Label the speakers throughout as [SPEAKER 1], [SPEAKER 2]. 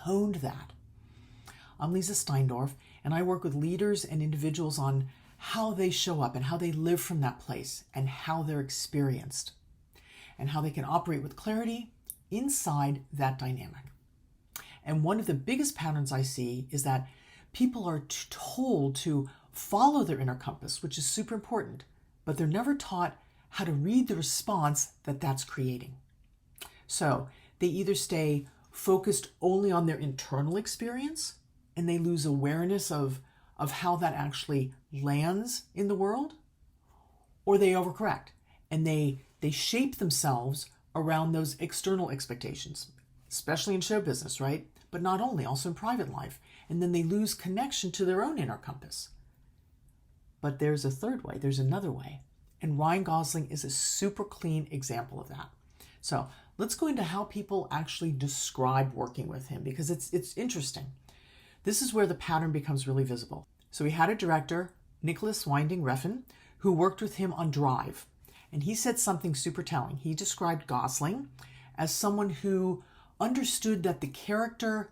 [SPEAKER 1] honed that. I'm Leezá Steindorf, and I work with leaders and individuals on how they show up and how they live from that place and how they're experienced and how they can operate with clarity inside that dynamic. And one of the biggest patterns I see is that people are told to follow their inner compass, which is super important, but they're never taught how to read the response that that's creating. So they either stay focused only on their internal experience and they lose awareness of how that actually lands in the world, or they overcorrect and they shape themselves around those external expectations, especially in show business, right? But not only, also in private life. And then they lose connection to their own inner compass. But there's a third way, there's another way. And Ryan Gosling is a super clean example of that. So let's go into how people actually describe working with him, because it's interesting. This is where the pattern becomes really visible. So he had a director, Nicholas Winding Refn, who worked with him on Drive. And he said something super telling. He described Gosling as someone who understood that the character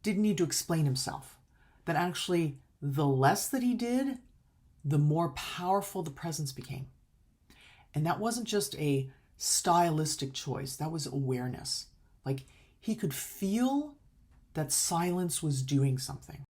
[SPEAKER 1] didn't need to explain himself. That actually, the less that he did, the more powerful the presence became. And that wasn't just a stylistic choice. That was awareness. Like, he could feel that silence was doing something.